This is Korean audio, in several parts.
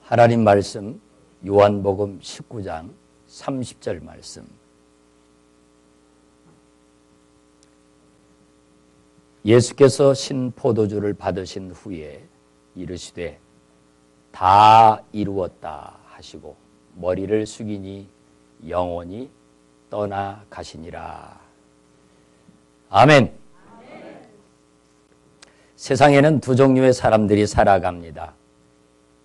하나님 말씀 요한복음 19장 30절 말씀. 예수께서 신 포도주를 받으신 후에 이르시되 다 이루었다 하시고 머리를 숙이니 영원히 떠나가시니라. 아멘. 세상에는 두 종류의 사람들이 살아갑니다.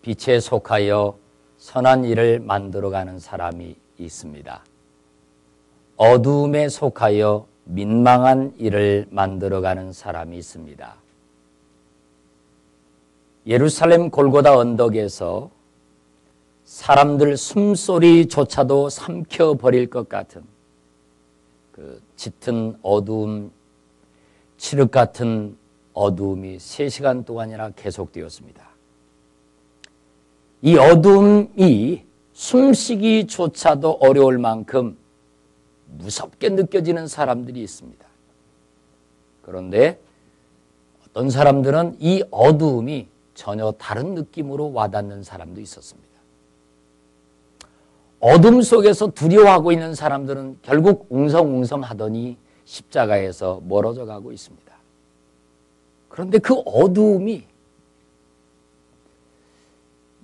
빛에 속하여 선한 일을 만들어가는 사람이 있습니다. 어두움에 속하여 민망한 일을 만들어가는 사람이 있습니다. 예루살렘 골고다 언덕에서 사람들 숨소리조차도 삼켜버릴 것 같은 그 짙은 어두움, 칠흑 같은 어두움이 3시간 동안이나 계속되었습니다. 이 어두움이 숨쉬기조차도 어려울 만큼 무섭게 느껴지는 사람들이 있습니다. 그런데 어떤 사람들은 이 어두움이 전혀 다른 느낌으로 와닿는 사람도 있었습니다. 어둠 속에서 두려워하고 있는 사람들은 결국 웅성웅성하더니 십자가에서 멀어져 가고 있습니다. 그런데 그 어두움이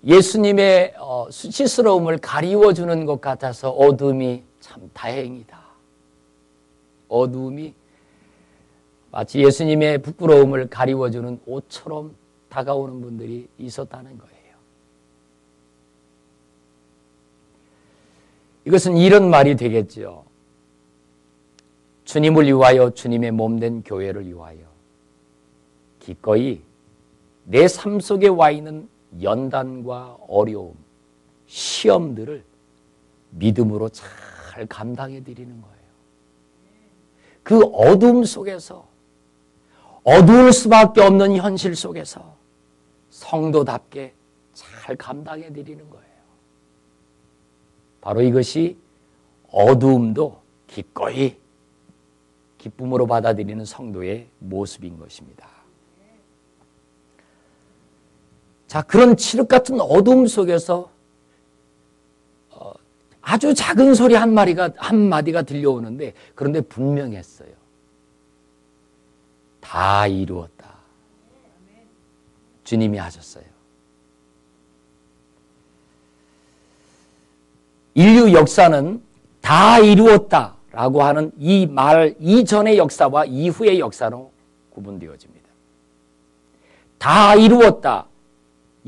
예수님의 수치스러움을 가리워주는 것 같아서 어둠이 참 다행이다. 어두움이 마치 예수님의 부끄러움을 가리워주는 옷처럼 다가오는 분들이 있었다는 거예요. 이것은 이런 말이 되겠죠. 주님을 위하여, 주님의 몸된 교회를 위하여 기꺼이 내 삶 속에 와 있는 연단과 어려움, 시험들을 믿음으로 잘 감당해 드리는 거예요. 그 어둠 속에서, 어두울 수밖에 없는 현실 속에서 성도답게 잘 감당해 드리는 거예요. 바로 이것이 어두움도 기꺼이 기쁨으로 받아들이는 성도의 모습인 것입니다. 자, 그런 칠흑 같은 어둠 속에서 아주 작은 소리 한마디가 들려오는데, 그런데 분명했어요. 다 이루었다. 주님이 하셨어요. 인류 역사는 다 이루었다라고 하는 이 말 이전의 역사와 이후의 역사로 구분되어집니다. 다 이루었다.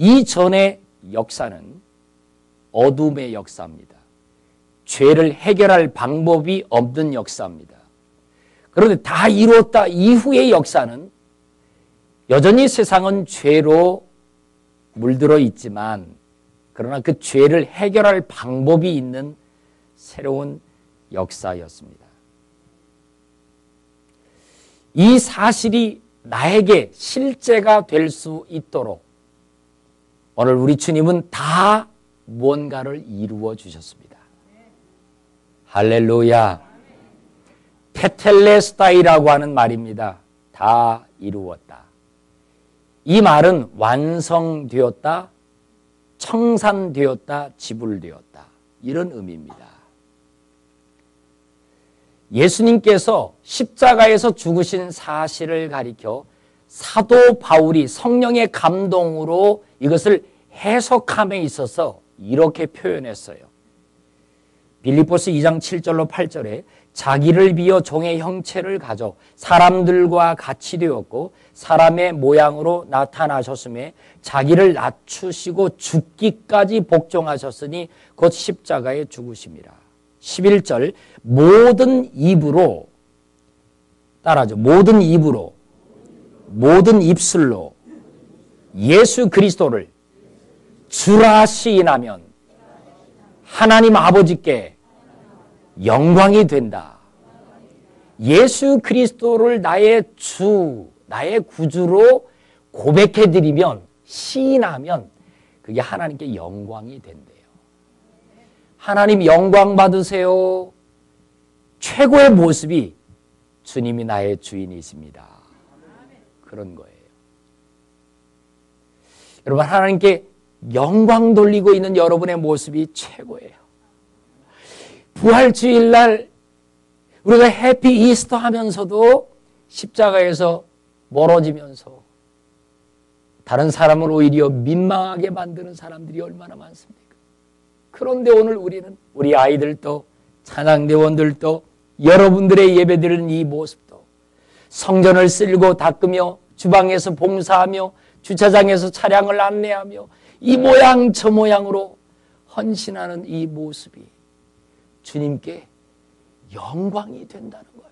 이전의 역사는 어둠의 역사입니다. 죄를 해결할 방법이 없는 역사입니다. 그런데 다 이루었다 이후의 역사는 여전히 세상은 죄로 물들어 있지만, 그러나 그 죄를 해결할 방법이 있는 새로운 역사였습니다. 이 사실이 나에게 실제가 될 수 있도록 오늘 우리 주님은 다 무언가를 이루어 주셨습니다. 할렐루야. 테텔레스타이라고 하는 말입니다. 다 이루었다. 이 말은 완성되었다, 청산되었다, 지불되었다, 이런 의미입니다. 예수님께서 십자가에서 죽으신 사실을 가리켜 사도 바울이 성령의 감동으로 이것을 해석함에 있어서 이렇게 표현했어요. 빌립보서 2장 7절로 8절에 자기를 비어 종의 형체를 가져 사람들과 같이 되었고 사람의 모양으로 나타나셨음에 자기를 낮추시고 죽기까지 복종하셨으니 곧 십자가에 죽으심이라. 11절 모든 입으로 따라하죠. 모든 입으로, 모든 입술로 예수 그리스도를 주라 시인하면 하나님 아버지께 영광이 된다. 예수 그리스도를 나의 주, 나의 구주로 고백해드리면, 시인하면 그게 하나님께 영광이 된대요. 하나님 영광 받으세요. 최고의 모습이 주님이 나의 주인이십니다. 그런 거예요. 여러분, 하나님께 영광 돌리고 있는 여러분의 모습이 최고예요. 부활주일날 우리가 해피 이스터 하면서도 십자가에서 멀어지면서 다른 사람을 오히려 민망하게 만드는 사람들이 얼마나 많습니까? 그런데 오늘 우리는 우리 아이들도 찬양대원들도 여러분들의 예배드리는 이 모습도 성전을 쓸고 닦으며 주방에서 봉사하며 주차장에서 차량을 안내하며 이 모양 저 모양으로 헌신하는 이 모습이 주님께 영광이 된다는 거예요.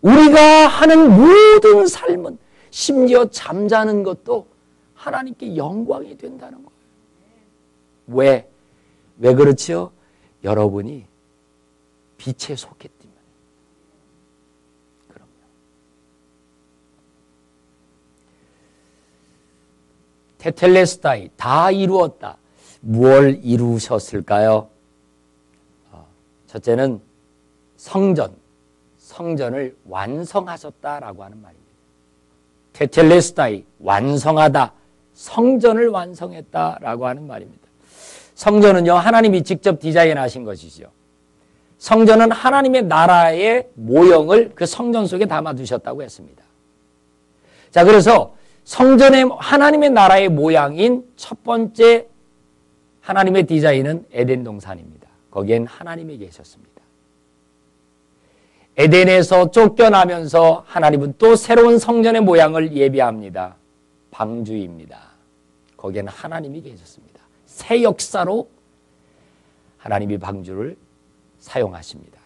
우리가 하는 모든 삶은 심지어 잠자는 것도 하나님께 영광이 된다는 거예요. 왜 그렇지요? 여러분이 빛에 속했기 때문에. 그럼요. 테텔레스타이, 다 이루었다. 무엇을 이루셨을까요? 첫째는 성전을 완성하셨다라고 하는 말입니다. 테텔레스타이, 완성하다, 성전을 완성했다라고 하는 말입니다. 성전은요, 하나님이 직접 디자인하신 것이죠. 성전은 하나님의 나라의 모형을 그 성전 속에 담아두셨다고 했습니다. 자, 그래서 성전의 하나님의 나라의 모양인 첫 번째 하나님의 디자인은 에덴 동산입니다. 거기엔 하나님이 계셨습니다. 에덴에서 쫓겨나면서 하나님은 또 새로운 성전의 모양을 예비합니다. 방주입니다. 거기엔 하나님이 계셨습니다. 새 역사로 하나님이 방주를 사용하십니다.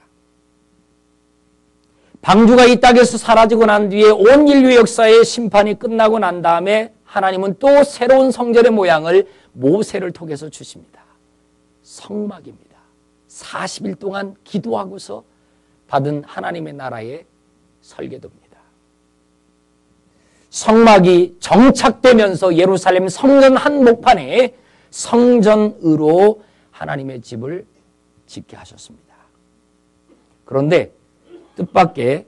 방주가 이 땅에서 사라지고 난 뒤에 온 인류 역사의 심판이 끝나고 난 다음에 하나님은 또 새로운 성전의 모양을 모세를 통해서 주십니다. 성막입니다. 40일 동안 기도하고서 받은 하나님의 나라의 설계도입니다. 성막이 정착되면서 예루살렘 성전 한복판에 성전으로 하나님의 집을 짓게 하셨습니다. 그런데 뜻밖의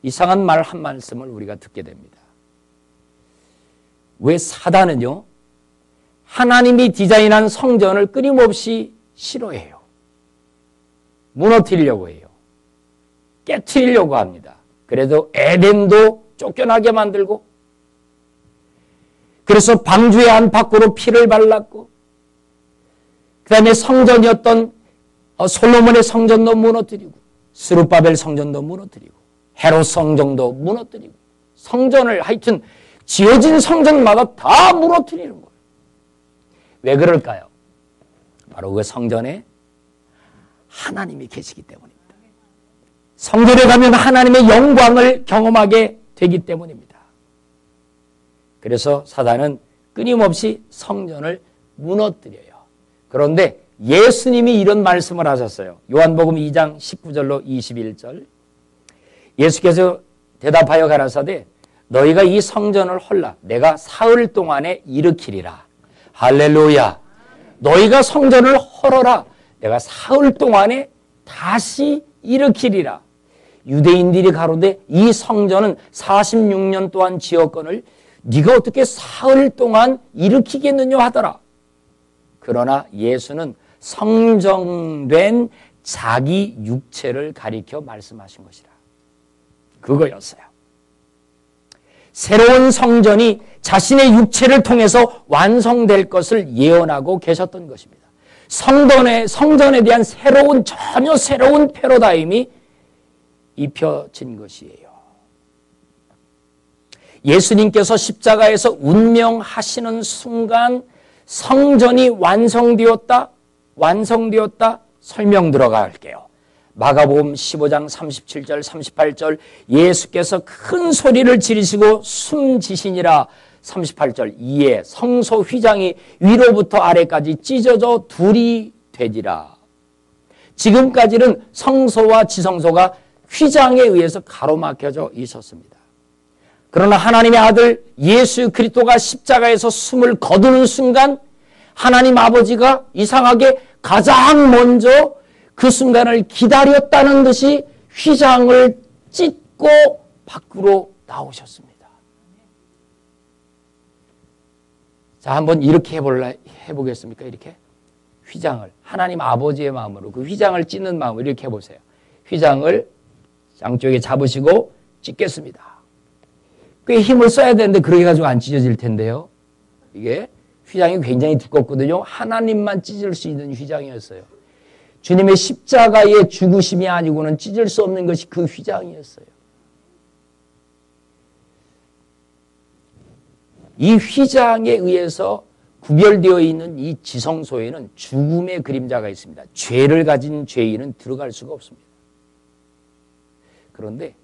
이상한 말 한 말씀을 우리가 듣게 됩니다. 왜 사단은요, 하나님이 디자인한 성전을 끊임없이 싫어해요. 무너뜨리려고 해요. 깨트리려고 합니다. 그래도 에덴도 쫓겨나게 만들고, 그래서 방주의 안팎으로 피를 발랐고, 그 다음에 성전이었던 솔로몬의 성전도 무너뜨리고, 스룹바벨 성전도 무너뜨리고, 헤롯 성전도 무너뜨리고, 성전을 하여튼 지어진 성전마다 다 무너뜨리는 거예요. 왜 그럴까요? 바로 그 성전에 하나님이 계시기 때문입니다. 성전에 가면 하나님의 영광을 경험하게 되기 때문입니다. 그래서 사단은 끊임없이 성전을 무너뜨려요. 그런데 예수님이 이런 말씀을 하셨어요. 요한복음 2장 19절로 21절. 예수께서 대답하여 가라사대 너희가 이 성전을 헐라 내가 사흘 동안에 일으키리라. 할렐루야. 너희가 성전을 헐어라 내가 사흘 동안에 다시 일으키리라. 유대인들이 가로되 이 성전은 46년 동안 지었거늘 네가 어떻게 사흘 동안 일으키겠느냐 하더라. 그러나 예수는 성정된 자기 육체를 가리켜 말씀하신 것이라. 그거였어요. 새로운 성전이 자신의 육체를 통해서 완성될 것을 예언하고 계셨던 것입니다. 성전에 대한 전혀 새로운 패러다임이 입혀진 것이에요. 예수님께서 십자가에서 운명하시는 순간 성전이 완성되었다 설명 들어갈게요. 마가복음 15장 37절 38절 예수께서 큰 소리를 지르시고 숨지시니라. 38절 이에 성소 휘장이 위로부터 아래까지 찢어져 둘이 되리라. 지금까지는 성소와 지성소가 휘장에 의해서 가로막혀져 있었습니다. 그러나 하나님의 아들 예수 그리스도가 십자가에서 숨을 거두는 순간 하나님 아버지가 이상하게 가장 먼저 그 순간을 기다렸다는 듯이 휘장을 찢고 밖으로 나오셨습니다. 자, 한번 이렇게 해보겠습니까? 이렇게. 휘장을. 하나님 아버지의 마음으로, 그 휘장을 찢는 마음으로 이렇게 해보세요. 휘장을 양쪽에 잡으시고 찢겠습니다. 꽤 힘을 써야 되는데 그렇게 가지고 안 찢어질 텐데요. 이게 휘장이 굉장히 두껍거든요. 하나님만 찢을 수 있는 휘장이었어요. 주님의 십자가의 죽으심이 아니고는 찢을 수 없는 것이 그 휘장이었어요. 이 휘장에 의해서 구별되어 있는 이 지성소에는 죽음의 그림자가 있습니다. 죄를 가진 죄인은 들어갈 수가 없습니다. 그런데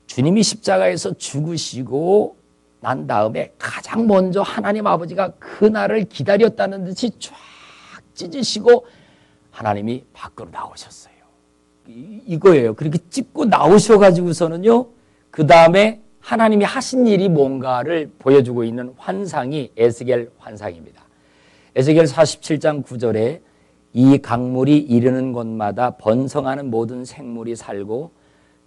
주님이 십자가에서 죽으시고 난 다음에 가장 먼저 하나님 아버지가 그날을 기다렸다는 듯이 쫙 찢으시고 하나님이 밖으로 나오셨어요. 이거예요. 그렇게 찢고 나오셔가지고서는요, 그 다음에 하나님이 하신 일이 뭔가를 보여주고 있는 환상이 에스겔 환상입니다. 에스겔 47장 9절에 이 강물이 이르는 곳마다 번성하는 모든 생물이 살고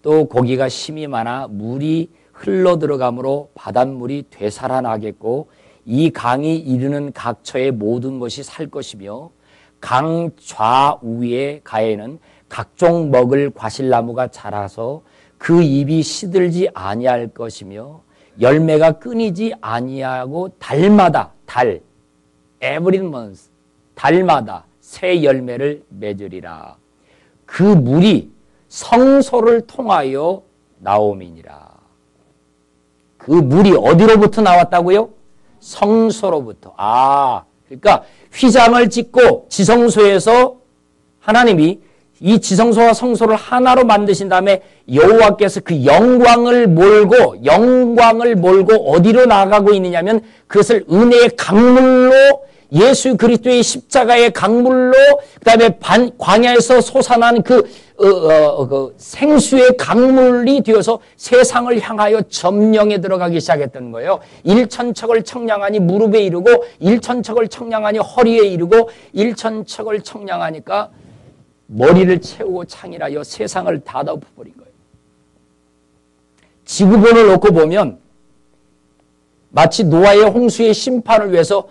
또 고기가 심이 많아 물이 흘러 들어가므로 바닷물이 되살아나겠고 이 강이 이르는 각처의 모든 것이 살 것이며 강 좌우의 가에는 각종 먹을 과실나무가 자라서 그 잎이 시들지 아니할 것이며 열매가 끊이지 아니하고 달마다 every month 달마다 새 열매를 맺으리라. 그 물이 성소를 통하여 나옴이니라. 그 물이 어디로부터 나왔다고요? 성소로부터. 그러니까 휘장을 찢고 지성소에서 하나님이 이 지성소와 성소를 하나로 만드신 다음에 여호와께서 그 영광을 몰고 어디로 나가고 있느냐면 그것을 은혜의 강물로 예수 그리스도의 십자가의 강물로 그다음에 광야에서 솟아난 그 생수의 강물이 되어서 세상을 향하여 점령에 들어가기 시작했던 거예요. 일천척을 청량하니 무릎에 이르고 일천척을 청량하니 허리에 이르고 일천척을 청량하니까 머리를 채우고 창이라여 세상을 다 덮어버린 거예요. 지구본을 놓고 보면 마치 노아의 홍수의 심판을 위해서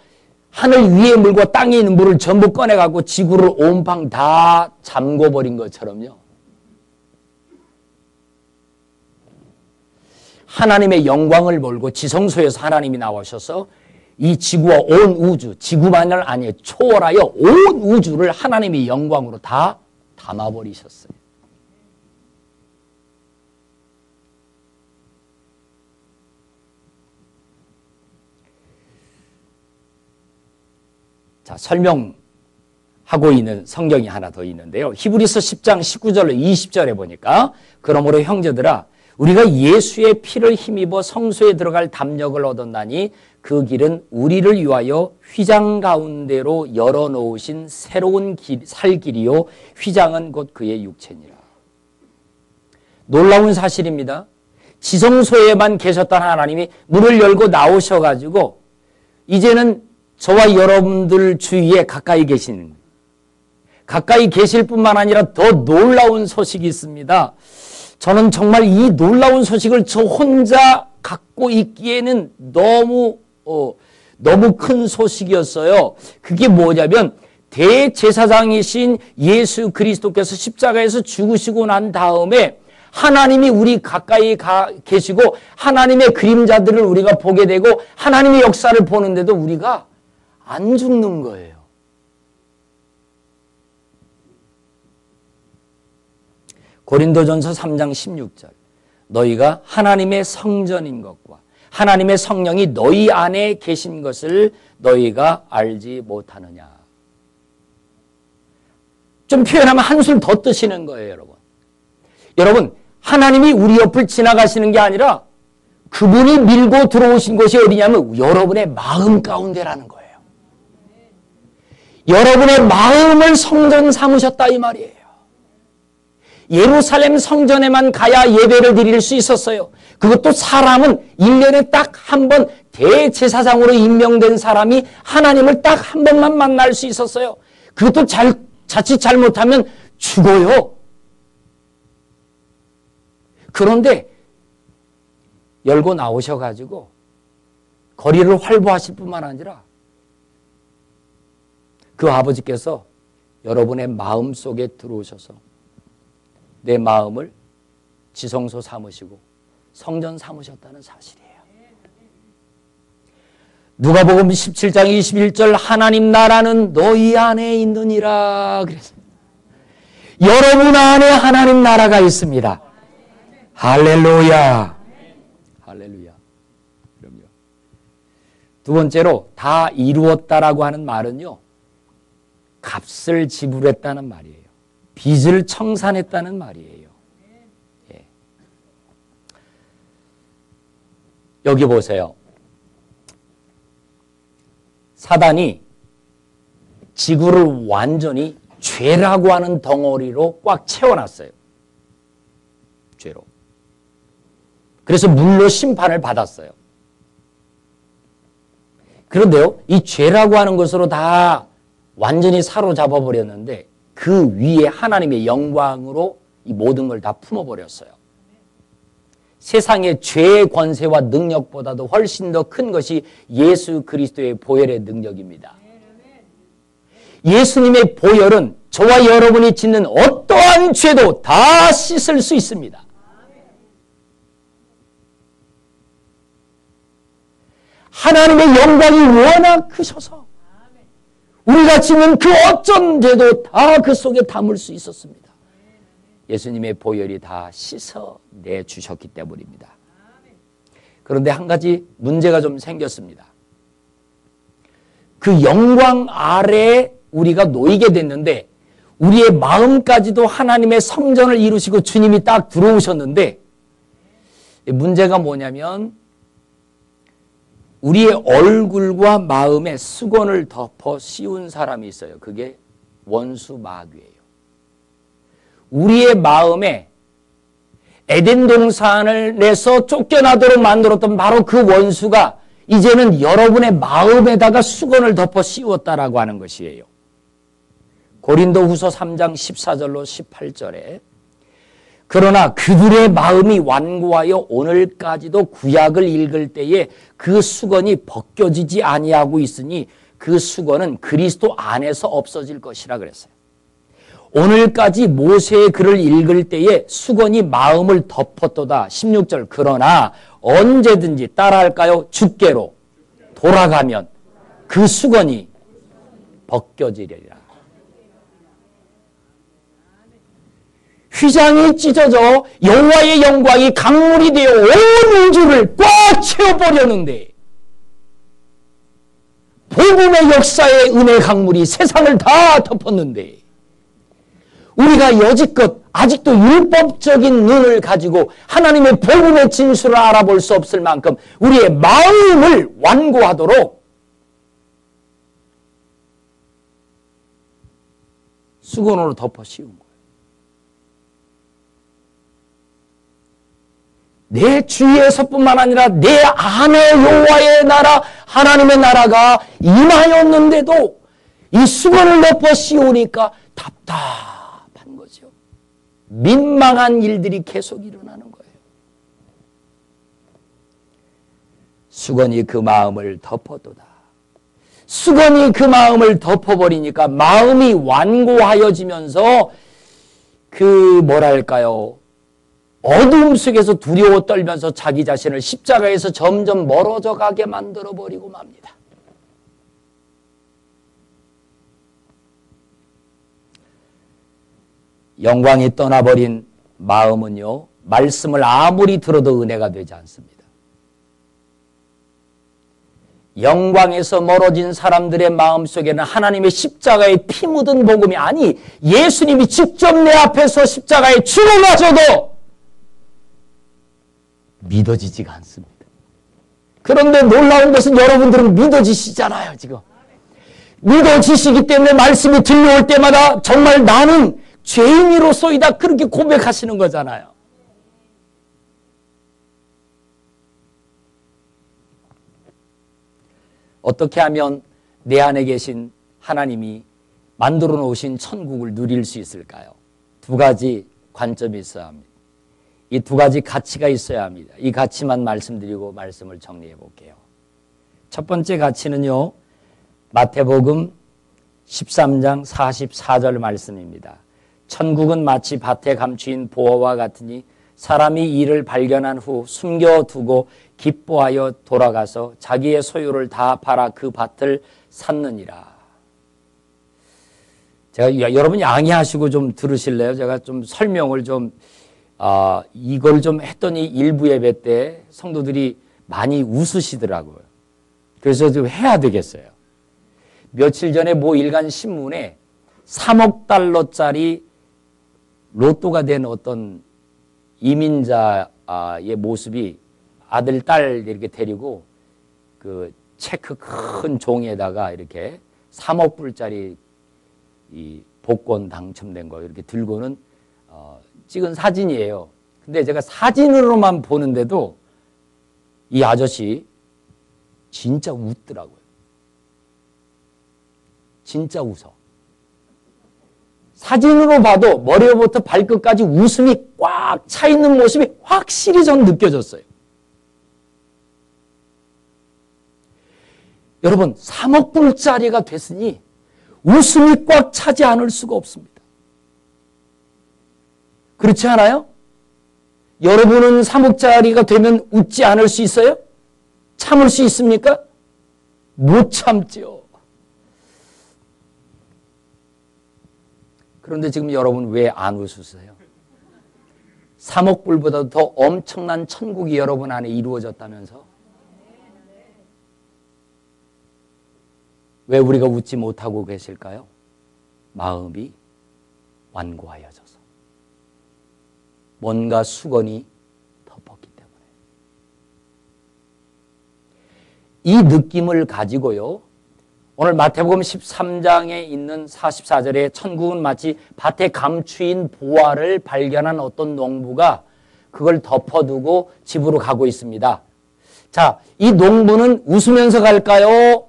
하늘 위에 물과 땅에 있는 물을 전부 꺼내갖고 지구를 온팡 다 잠궈버린 것처럼요. 하나님의 영광을 몰고 지성소에서 하나님이 나오셔서 이 지구와 온 우주, 지구만을 아니에요. 초월하여 온 우주를 하나님의 영광으로 다 담아버리셨어요. 자, 설명하고 있는 성경이 하나 더 있는데요. 히브리서 10장 19절로 20절에 보니까 그러므로 형제들아 우리가 예수의 피를 힘입어 성소에 들어갈 담력을 얻었나니 그 길은 우리를 위하여 휘장 가운데로 열어놓으신 새로운 살 길이요 휘장은 곧 그의 육체니라. 놀라운 사실입니다. 지성소에만 계셨던 하나님이 문을 열고 나오셔가지고 이제는 저와 여러분들 주위에 가까이 계실 뿐만 아니라 더 놀라운 소식이 있습니다. 저는 정말 이 놀라운 소식을 저 혼자 갖고 있기에는 너무 큰 소식이었어요. 그게 뭐냐면 대제사장이신 예수 그리스도께서 십자가에서 죽으시고 난 다음에 하나님이 우리 가까이 계시고 하나님의 그림자들을 우리가 보게 되고 하나님의 역사를 보는데도 우리가 안 죽는 거예요. 고린도전서 3장 16절 너희가 하나님의 성전인 것과 하나님의 성령이 너희 안에 계신 것을 너희가 알지 못하느냐. 좀 표현하면 한술 더 뜨시는 거예요, 여러분. 여러분, 하나님이 우리 옆을 지나가시는 게 아니라 그분이 밀고 들어오신 곳이 어디냐면 여러분의 마음 가운데라는 거예요. 여러분의 마음을 성전 삼으셨다 이 말이에요. 예루살렘 성전에만 가야 예배를 드릴 수 있었어요. 그것도 사람은 1년에 딱 한 번 대제사장으로 임명된 사람이 하나님을 딱 한 번만 만날 수 있었어요. 그것도 자칫 잘못하면 죽어요. 그런데 열고 나오셔가지고 거리를 활보하실 뿐만 아니라 그 아버지께서 여러분의 마음 속에 들어오셔서 내 마음을 지성소 삼으시고 성전 삼으셨다는 사실이에요. 누가복음 17장 21절 하나님 나라는 너희 안에 있느니라 그랬습니다. 여러분 안에 하나님 나라가 있습니다. 할렐루야. 할렐루야. 그럼요. 두 번째로 다 이루었다라고 하는 말은요. 값을 지불했다는 말이에요. 빚을 청산했다는 말이에요. 예. 여기 보세요. 사단이 지구를 완전히 죄라고 하는 덩어리로 꽉 채워놨어요. 죄로. 그래서 물로 심판을 받았어요. 그런데요, 이 죄라고 하는 것으로 다 완전히 사로잡아 버렸는데 그 위에 하나님의 영광으로 이 모든 걸 다 품어버렸어요. 세상의 죄의 권세와 능력보다도 훨씬 더 큰 것이 예수 그리스도의 보혈의 능력입니다. 예수님의 보혈은 저와 여러분이 짓는 어떠한 죄도 다 씻을 수 있습니다. 하나님의 영광이 워낙 크셔서 우리가 짓는 그 어떤 죄도 다 그 속에 담을 수 있었습니다. 예수님의 보혈이 다 씻어내 주셨기 때문입니다. 그런데 한 가지 문제가 좀 생겼습니다. 그 영광 아래에 우리가 놓이게 됐는데 우리의 마음까지도 하나님의 성전을 이루시고 주님이 딱 들어오셨는데 문제가 뭐냐면 우리의 얼굴과 마음에 수건을 덮어 씌운 사람이 있어요. 그게 원수 마귀예요. 우리의 마음에 에덴 동산을 내서 쫓겨나도록 만들었던 바로 그 원수가 이제는 여러분의 마음에다가 수건을 덮어 씌웠다라고 하는 것이에요. 고린도후서 3장 14절로 18절에 그러나 그들의 마음이 완고하여 오늘까지도 구약을 읽을 때에 그 수건이 벗겨지지 아니하고 있으니 그 수건은 그리스도 안에서 없어질 것이라 그랬어요. 오늘까지 모세의 글을 읽을 때에 수건이 마음을 덮었도다. 16절 그러나 언제든지 따라할까요? 주께로 돌아가면 그 수건이 벗겨지리라. 휘장이 찢어져 여호와의 영광이 강물이 되어 온 우주를 꽉 채워버렸는데 복음의 역사의 은혜 강물이 세상을 다 덮었는데 우리가 여지껏 아직도 율법적인 눈을 가지고 하나님의 복음의 진수를 알아볼 수 없을 만큼 우리의 마음을 완고하도록 수건으로 덮어 씌운 거예요. 내 주위에서뿐만 아니라 내 안에 여호와의 나라 하나님의 나라가 임하였는데도 이 수건을 덮어 씌우니까 답답한 거죠. 민망한 일들이 계속 일어나는 거예요. 수건이 그 마음을 덮어도다. 수건이 그 마음을 덮어버리니까 마음이 완고하여지면서 그 뭐랄까요, 어두움 속에서 두려워 떨면서 자기 자신을 십자가에서 점점 멀어져 가게 만들어버리고 맙니다. 영광이 떠나버린 마음은요, 말씀을 아무리 들어도 은혜가 되지 않습니다. 영광에서 멀어진 사람들의 마음속에는 하나님의 십자가에 피 묻은 복음이 아니 예수님이 직접 내 앞에서 십자가에 죽어가셔도 믿어지지가 않습니다. 그런데 놀라운 것은 여러분들은 믿어지시잖아요. 지금 믿어지시기 때문에 말씀이 들려올 때마다 정말 나는 죄인이로소이다 그렇게 고백하시는 거잖아요. 어떻게 하면 내 안에 계신 하나님이 만들어 놓으신 천국을 누릴 수 있을까요? 두 가지 관점이 있어야 합니다. 이 두 가지 가치가 있어야 합니다. 이 가치만 말씀드리고 말씀을 정리해 볼게요. 첫 번째 가치는요, 마태복음 13장 44절 말씀입니다. 천국은 마치 밭에 감추인 보화와 같으니 사람이 이를 발견한 후 숨겨두고 기뻐하여 돌아가서 자기의 소유를 다 팔아 그 밭을 샀느니라. 제가 여러분 양해하시고 좀 들으실래요? 제가 좀 설명을 이걸 좀 했더니 일부 예배 때 성도들이 많이 웃으시더라고요. 그래서 좀 해야 되겠어요. 며칠 전에 모 일간 신문에 3억 달러짜리 로또가 된 어떤 이민자의 모습이 아들, 딸 이렇게 데리고 그 체크 큰 종이에다가 이렇게 3억 불짜리 이 복권 당첨된 거 이렇게 들고는 찍은 사진이에요. 근데 제가 사진으로만 보는데도 이 아저씨 진짜 웃더라고요. 진짜 웃어. 사진으로 봐도 머리부터 발끝까지 웃음이 꽉 차 있는 모습이 확실히 전 느껴졌어요. 여러분, 3억 불짜리가 됐으니 웃음이 꽉 차지 않을 수가 없습니다. 그렇지 않아요? 여러분은 3억짜리가 되면 웃지 않을 수 있어요? 참을 수 있습니까? 못 참죠. 그런데 지금 여러분 왜 안 웃으세요? 3억 불보다도 더 엄청난 천국이 여러분 안에 이루어졌다면서? 왜 우리가 웃지 못하고 계실까요? 마음이 완고하여져서. 뭔가 수건이 덮었기 때문에. 이 느낌을 가지고요, 오늘 마태복음 13장에 있는 44절에 천국은 마치 밭에 감추인 보화를 발견한 어떤 농부가 그걸 덮어두고 집으로 가고 있습니다. 자, 이 농부는 웃으면서 갈까요?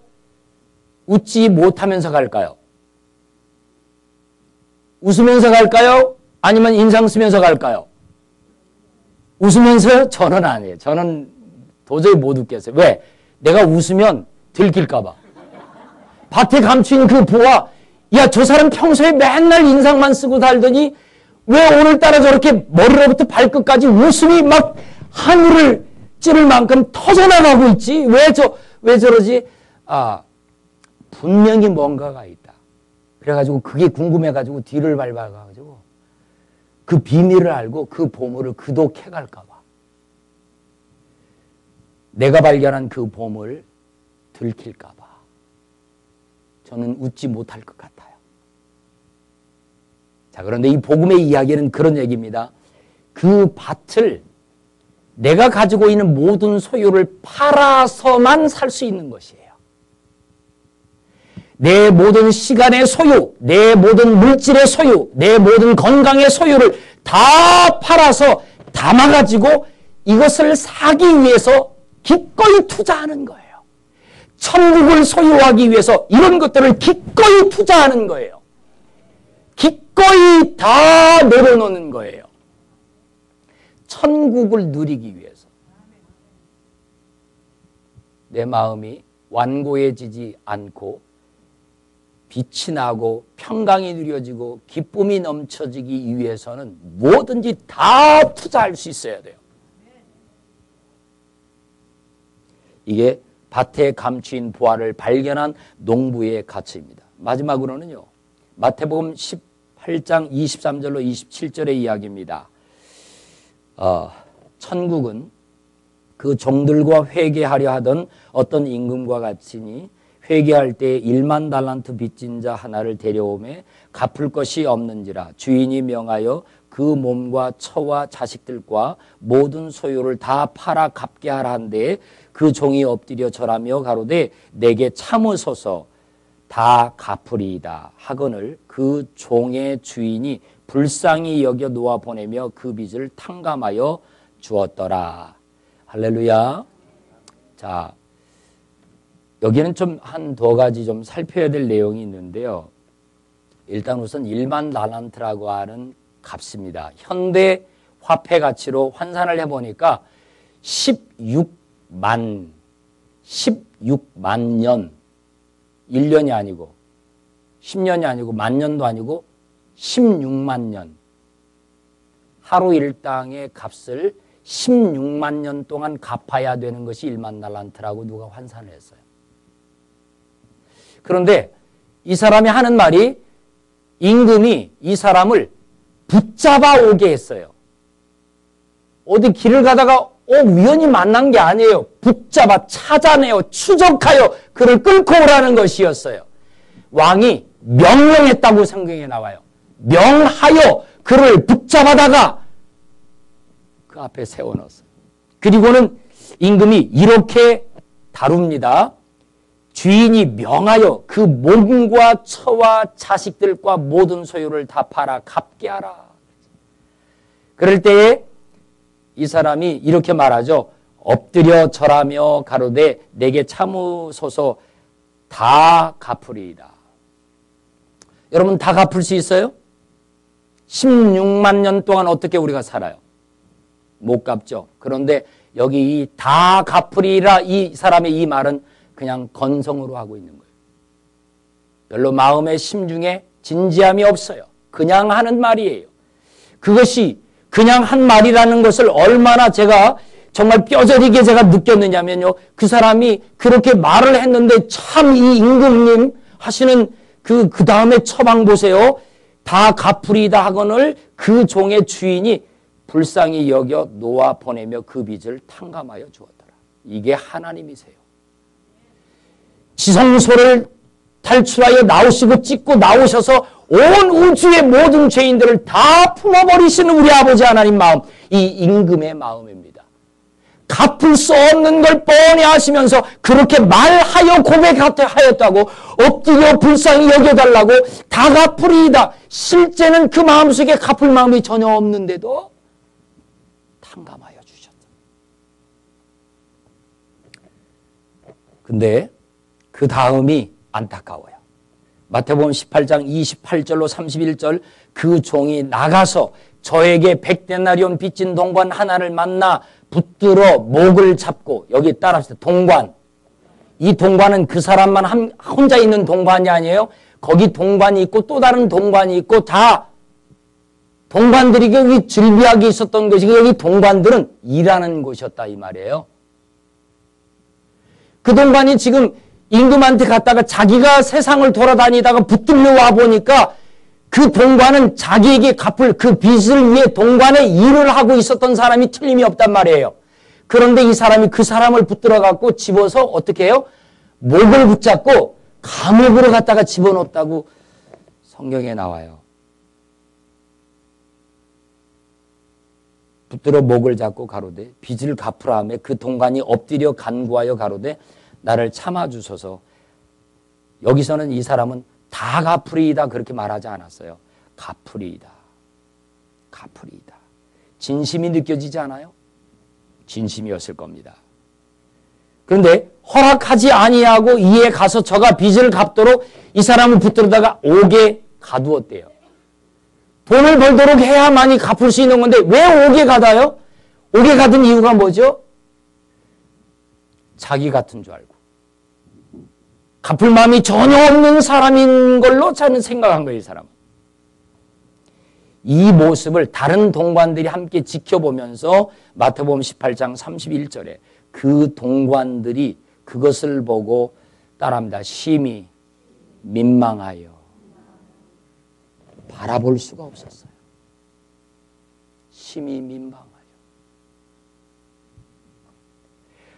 웃지 못하면서 갈까요? 웃으면서 갈까요? 아니면 인상 쓰면서 갈까요? 웃으면서요? 저는 아니에요. 저는 도저히 못 웃겠어요. 왜? 내가 웃으면 들킬까 봐. 밭에 감춘 그 보화, 야, 저 사람 평소에 맨날 인상만 쓰고 살더니 왜 오늘따라 저렇게 머리로부터 발끝까지 웃음이 막 하늘을 찌를 만큼 터져나가고 있지? 왜 저러지? 분명히 뭔가가 있다. 그래가지고 그게 궁금해가지고 뒤를 밟아가지고 그 비밀을 알고 그 보물을 그독해갈까봐. 내가 발견한 그 보물 들킬까봐. 저는 웃지 못할 것 같아요. 자, 그런데 이 복음의 이야기는 그런 얘기입니다. 그 밭을 내가 가지고 있는 모든 소유를 팔아서만 살 수 있는 것이에요. 내 모든 시간의 소유, 내 모든 물질의 소유, 내 모든 건강의 소유를 다 팔아서 담아가지고 이것을 사기 위해서 기꺼이 투자하는 거예요. 천국을 소유하기 위해서 이런 것들을 기꺼이 투자하는 거예요. 기꺼이 다 내려놓는 거예요. 천국을 누리기 위해서. 내 마음이 완고해지지 않고 빛이 나고 평강이 누려지고 기쁨이 넘쳐지기 위해서는 뭐든지 다 투자할 수 있어야 돼요. 이게 밭에 감추인 보화를 발견한 농부의 가치입니다. 마지막으로는요, 마태복음 18장 23절로 27절의 이야기입니다. 천국은 그 종들과 회개하려 하던 어떤 임금과 같으니 회개할 때 1만 달란트 빚진 자 하나를 데려오매 갚을 것이 없는지라 주인이 명하여 그 몸과 처와 자식들과 모든 소유를 다 팔아 갚게 하라 한데 그 종이 엎드려 절하며 가로되 내게 참으소서 다 갚으리이다 하거늘 그 종의 주인이 불쌍히 여겨 놓아 보내며 그 빚을 탕감하여 주었더라. 할렐루야. 자, 여기는 좀 한두 가지 좀 살펴야 될 내용이 있는데요. 일단 우선 1만 달란트라고 하는 값입니다. 현대 화폐 가치로 환산을 해보니까 16만 6만 년, 1년이 아니고 10년이 아니고 만 년도 아니고 16만 년, 하루 일당의 값을 16만 년 동안 갚아야 되는 것이 1만 달란트라고 누가 환산을 했어요. 그런데 이 사람이 하는 말이 임금이 이 사람을 붙잡아 오게 했어요. 어디 길을 가다가 우연히 만난 게 아니에요. 붙잡아 찾아내어 추적하여 그를 끌고 오라는 것이었어요. 왕이 명령했다고 성경에 나와요. 명하여 그를 붙잡아다가 그 앞에 세워넣었어요. 그리고는 임금이 이렇게 다룹니다. 주인이 명하여 그 몸과 처와 자식들과 모든 소유를 다 팔아 갚게 하라. 그럴 때에 이 사람이 이렇게 말하죠. 엎드려 절하며 가로되 내게 참으소서 다 갚으리이다. 여러분 다 갚을 수 있어요? 16만 년 동안 어떻게 우리가 살아요? 못 갚죠. 그런데 여기 이 다 갚으리라 이 사람의 이 말은 그냥 건성으로 하고 있는 거예요. 별로 마음의 심중에 진지함이 없어요. 그냥 하는 말이에요. 그것이 그냥 한 말이라는 것을 얼마나 제가 정말 뼈저리게 제가 느꼈느냐면요. 그 사람이 그렇게 말을 했는데 참 이 임금님 하시는 그 다음에 처방 보세요. 다 갚으리다 하거늘 그 종의 주인이 불쌍히 여겨 놓아 보내며 그 빚을 탕감하여 주었더라. 이게 하나님이세요. 지성소를 탈출하여 나오시고 찍고 나오셔서 온 우주의 모든 죄인들을 다 품어버리시는 우리 아버지 하나님 마음, 이 임금의 마음입니다. 갚을 수 없는 걸 뻔히 아시면서 그렇게 말하여 고백하였다고 엎드려 불쌍히 여겨달라고 다 갚으리이다. 실제는 그 마음속에 갚을 마음이 전혀 없는데도 탕감하여 주셨다. 근데 그 다음이 안타까워요. 마태복음 18장 28절로 31절 그 종이 나가서 저에게 100데나리온 빚진 동관 하나를 만나 붙들어 목을 잡고 여기 따라합시다. 동관. 이 동관은 그 사람만 혼자 있는 동관이 아니에요. 거기 동관이 있고 또 다른 동관이 있고 다 동관들이 여기 즐비하게 있었던 것이고 여기 동관들은 일하는 곳이었다 이 말이에요. 그 동관이 지금 임금한테 갔다가 자기가 세상을 돌아다니다가 붙들려 와 보니까 그 동관은 자기에게 갚을 그 빚을 위해 동관에 일을 하고 있었던 사람이 틀림이 없단 말이에요. 그런데 이 사람이 그 사람을 붙들어 갖고 집어서 어떻게 해요? 목을 붙잡고 감옥으로 갔다가 집어넣었다고 성경에 나와요. 붙들어 목을 잡고 가로되 빚을 갚으라 하며 그 동관이 엎드려 간구하여 가로되 나를 참아주소서. 여기서는 이 사람은 다 갚으리이다 그렇게 말하지 않았어요. 갚으리이다. 갚으리이다. 진심이 느껴지지 않아요? 진심이었을 겁니다. 그런데 허락하지 아니하고 이에 가서 저가 빚을 갚도록 이 사람을 붙들다가 옥에 가두었대요. 돈을 벌도록 해야만이 갚을 수 있는 건데 왜 옥에 가다요? 옥에 가둔 이유가 뭐죠? 자기 같은 줄 알고 갚을 마음이 전혀 없는 사람인 걸로 저는 생각한 거예요. 이 사람은. 이 모습을 다른 동관들이 함께 지켜보면서 마태복음 18장 31절에 그 동관들이 그것을 보고 따라합니다. 심히 민망하여 바라볼 수가 없었어요. 심히 민망하여.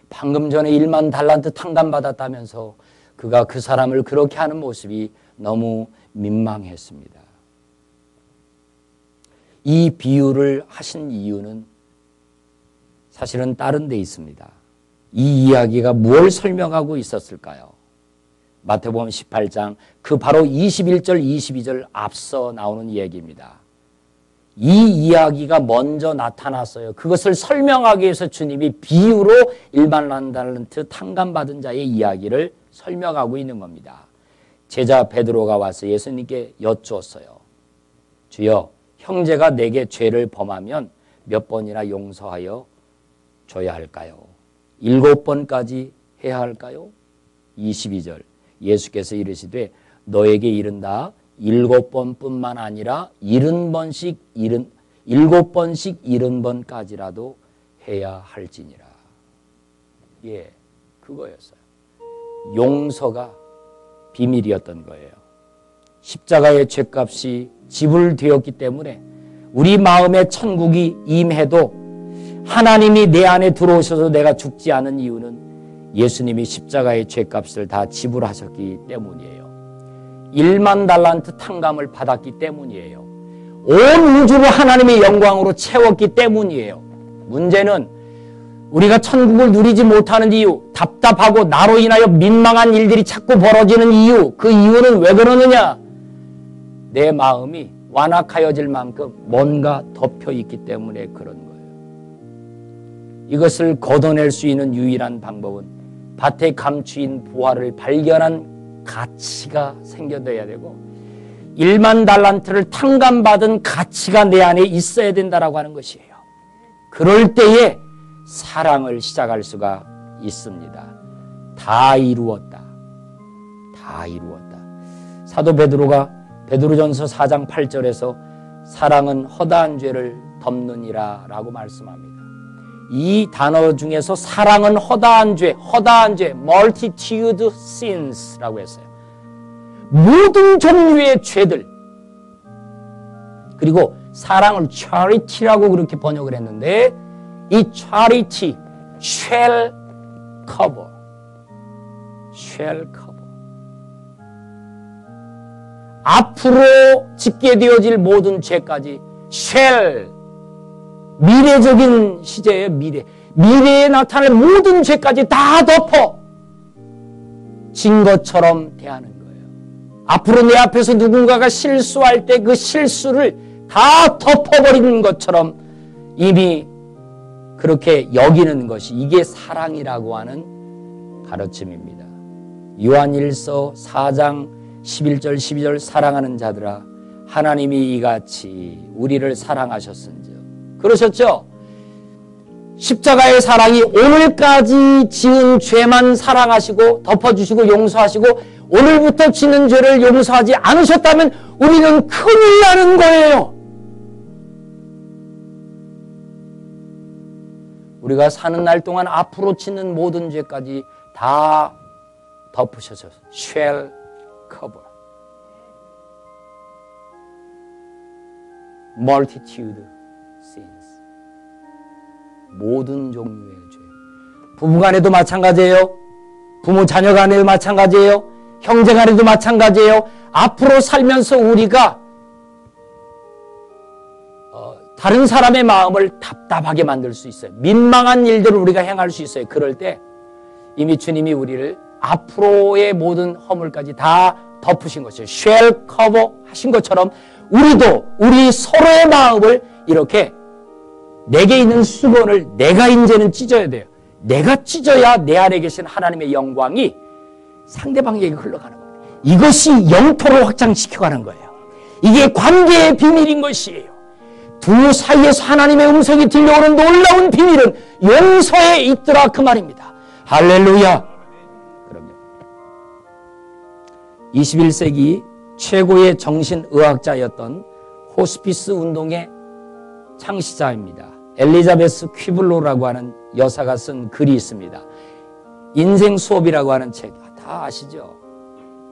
방금 전에 1만 달란트 탕감받았다면서 그가 그 사람을 그렇게 하는 모습이 너무 민망했습니다. 이 비유를 하신 이유는 사실은 다른 데 있습니다. 이 이야기가 무엇을 설명하고 있었을까요? 마태복음 18장 그 바로 21절 22절 앞서 나오는 이야기입니다. 이 이야기가 먼저 나타났어요. 그것을 설명하기 위해서 주님이 비유로 1만 달란트 탕감받은 자의 이야기를 설명하고 있는 겁니다. 제자 베드로가 와서 예수님께 여쭈었어요. 주여, 형제가 내게 죄를 범하면 몇 번이나 용서하여 줘야 할까요? 7번까지 해야 할까요? 22절 예수께서 이르시되 너에게 이른다 7번뿐만 아니라 70번씩 70번까지라도 해야 할지니라. 예, 그거였어요. 용서가 비밀이었던 거예요. 십자가의 죗값이 지불되었기 때문에 우리 마음에 천국이 임해도 하나님이 내 안에 들어오셔서 내가 죽지 않은 이유는 예수님이 십자가의 죗값을 다 지불하셨기 때문이에요. 1만 달란트 탕감을 받았기 때문이에요. 온 우주를 하나님의 영광으로 채웠기 때문이에요. 문제는 우리가 천국을 누리지 못하는 이유, 답답하고 나로 인하여 민망한 일들이 자꾸 벌어지는 이유, 그 이유는 왜 그러느냐? 내 마음이 완악하여질 만큼 뭔가 덮여있기 때문에 그런 거예요. 이것을 걷어낼 수 있는 유일한 방법은 밭에 감추인 부활을 발견한 가치가 생겨져야 되고 1만 달란트를 탕감받은 가치가 내 안에 있어야 된다라고 하는 것이에요. 그럴 때에 사랑을 시작할 수가 있습니다. 다 이루었다. 다 이루었다. 사도 베드로가 베드로전서 4장 8절에서 사랑은 허다한 죄를 덮느니라 라고 말씀합니다. 이 단어 중에서 사랑은 허다한 죄, multitude sins라고 했어요. 모든 종류의 죄들. 그리고 사랑을 charity라고 그렇게 번역을 했는데 이 charity shall cover. 앞으로 짓게 되어질 모든 죄까지 shall 미래적인 시제예요. 미래에 나타날 모든 죄까지 다 덮어 진 것처럼 대하는 거예요. 앞으로 내 앞에서 누군가가 실수할 때 그 실수를 다 덮어버리는 것처럼 이미 그렇게 여기는 것이 이게 사랑이라고 하는 가르침입니다. 요한일서 4장 11절 12절 사랑하는 자들아 하나님이 이같이 우리를 사랑하셨은즉 그러셨죠? 십자가의 사랑이 오늘까지 지은 죄만 사랑하시고 덮어주시고 용서하시고 오늘부터 지는 죄를 용서하지 않으셨다면 우리는 큰일 나는 거예요. 우리가 사는 날 동안 앞으로 짓는 모든 죄까지 다 덮으셔서 shall cover multitude sins 모든 종류의 죄. 부부간에도 마찬가지예요. 부모 자녀 간에도 마찬가지예요. 형제 간에도 마찬가지예요. 앞으로 살면서 우리가 다른 사람의 마음을 답답하게 만들 수 있어요. 민망한 일들을 우리가 행할 수 있어요. 그럴 때 이미 주님이 우리를 앞으로의 모든 허물까지 다 덮으신 것이에요. shall cover 하신 것처럼 우리도 우리 서로의 마음을 이렇게 내게 있는 수건을 내가 이제는 찢어야 돼요. 내가 찢어야 내 안에 계신 하나님의 영광이 상대방에게 흘러가는 겁니다. 이것이 영토를 확장시켜가는 거예요. 이게 관계의 비밀인 것이에요. 두 사이에서 하나님의 음성이 들려오는 놀라운 비밀은 용서에 있더라 그 말입니다. 할렐루야. 그럼요. 21세기 최고의 정신의학자였던 호스피스 운동의 창시자입니다. 엘리자베스 퀴블로라고 하는 여사가 쓴 글이 있습니다. 인생 수업이라고 하는 책 다 아시죠?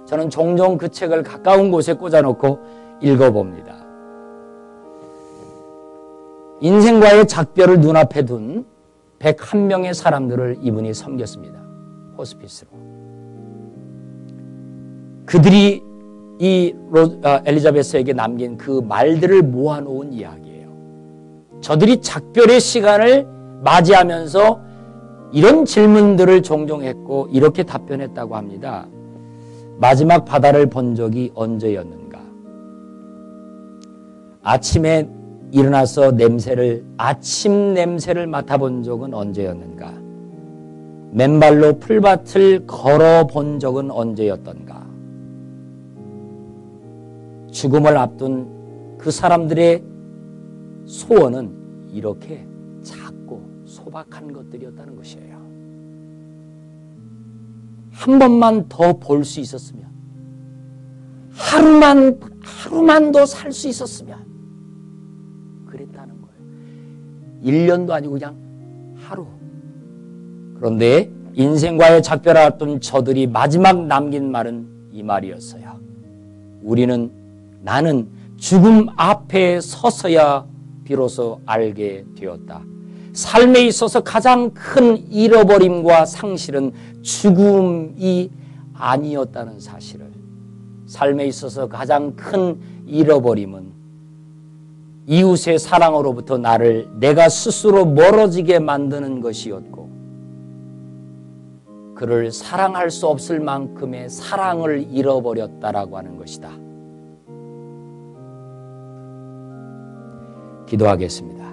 저는 종종 그 책을 가까운 곳에 꽂아놓고 읽어봅니다. 인생과의 작별을 눈앞에 둔 101명의 사람들을 이분이 섬겼습니다. 호스피스로. 그들이 이 엘리자베스에게 남긴 그 말들을 모아놓은 이야기예요. 저들이 작별의 시간을 맞이하면서 이런 질문들을 종종 했고 이렇게 답변했다고 합니다. 마지막 바다를 본 적이 언제였는가? 아침에 일어나서 아침 냄새를 맡아본 적은 언제였는가? 맨발로 풀밭을 걸어본 적은 언제였던가? 죽음을 앞둔 그 사람들의 소원은 이렇게 작고 소박한 것들이었다는 것이에요. 한 번만 더 볼 수 있었으면, 하루만 더 살 수 있었으면, 그랬다는 거예요. 1년도 아니고 그냥 하루. 그런데 인생과의 작별했던 저들이 마지막 남긴 말은 이 말이었어요. 나는 죽음 앞에 서서야 비로소 알게 되었다. 삶에 있어서 가장 큰 잃어버림과 상실은 죽음이 아니었다는 사실을, 삶에 있어서 가장 큰 잃어버림은 이웃의 사랑으로부터 내가 스스로 멀어지게 만드는 것이었고, 그를 사랑할 수 없을 만큼의 사랑을 잃어버렸다라고 하는 것이다. 기도하겠습니다.